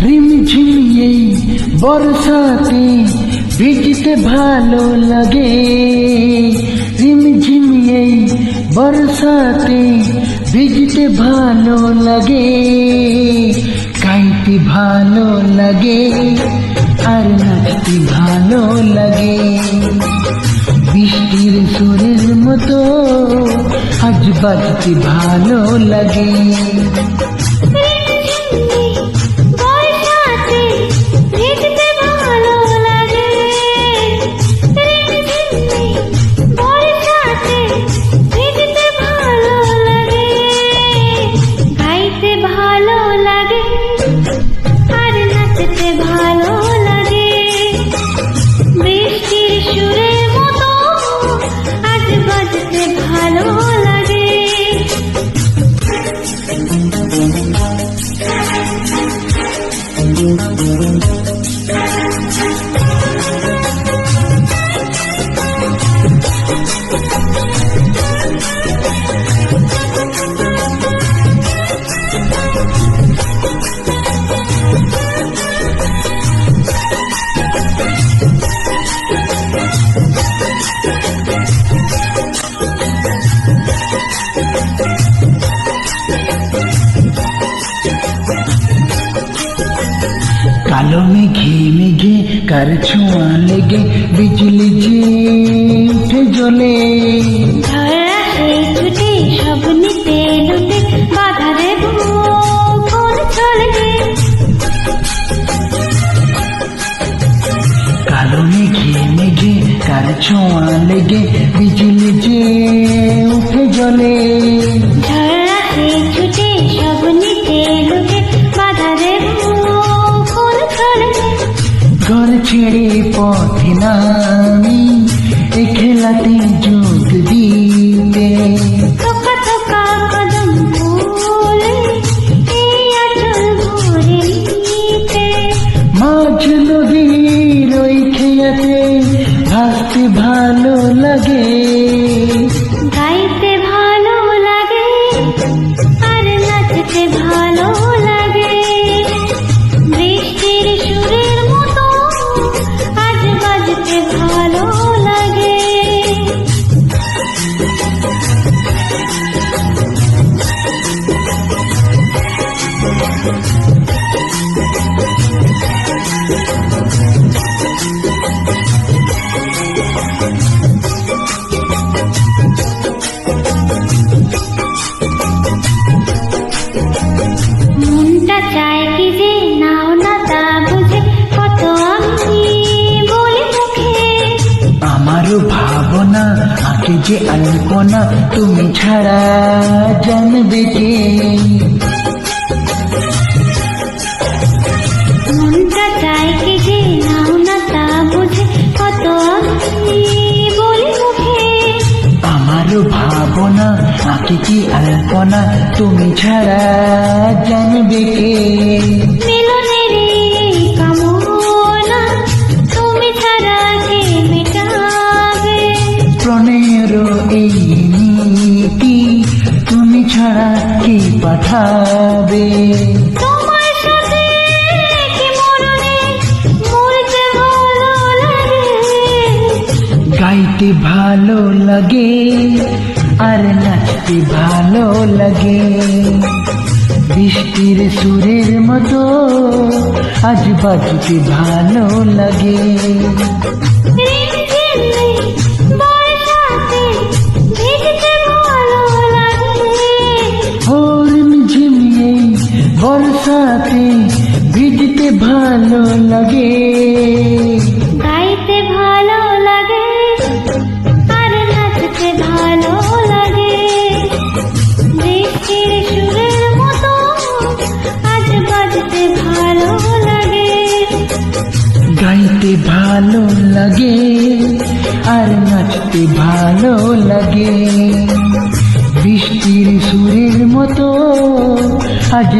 রিমঝিমিয়ে বর্ষাতে ভিজতে ভালো লাগে, রিমঝিমিয়ে বর্ষাতে ভিজতে ভালো লাগে, গাইতে ভালো লাগে আর নাচতে ভালো লাগে। বৃষ্টির সুরের মতো আজ বাজতে ভালো লাগে। কালো মেঘে মেঘে কার ছোঁয়া লেগে বিজলি যে উঠে জ্বলে, ছুটে সব নিতে লুটে বাধা দেব কোন চলে। কালো মেঘে মেঘে কার ছোঁয়া লেগে বিজলি যে উঠে জ্বলে, ছুটে সব নিতে লুটে বাধা দেব কোন চলে। ঘর ছেড়ে পথে নামি এ খেলাতে যোগ দিতে, থোকা থোকা কদম ফুলে এই আঁচল ভরে নিতে। মাঝ নদীর ওই খেয়াতে ভাসতে ভালো লাগে, গাইতে ভালো লাগে আর নাচতে ভালো লাগে। বৃষ্টির সুরের মতো আজ বাজতে ভালো লাগে। মনটা চায় কি যে নাও না তা বুঝে কত আমি বলি মুখে। আমারও ভাবনা আঁকে যে আলপনা তুমি ছাড়া জানবে কে। মনটা চায় কি যে নাও না তা বুঝে কত আমি বলি মুখে। আমারও ভাবনা আঁকে যে আলপনা তুমি ছাড়া জানবে কে। মিলনের এই কামনা তুমি ছাড়া কে মেটাবে। প্রণয়ের এই নীতি তুমি ছাড়া কে পাঠাবে। তোমার সাথে কি মরণে মরতে ভালো লাগে। গাইতে ভালো লাগে আর নাচতে ভালো লাগে। বৃষ্টির সুরের মতো আজ বাজতে ভালো লাগে। ঝিমিয়ে বর্ষাতে ভিজতে ভালো লাগে, গাইতে ভালো লাগে আর নাচতে ভালো লাগে। বৃষ্টির সুরের মতো আজ বাজতে ভালো লাগে। গাইতে ভালো লাগে আর নাচতে ভালো লাগে। বৃষ্টি স্মৃতির সুরের মতো আজ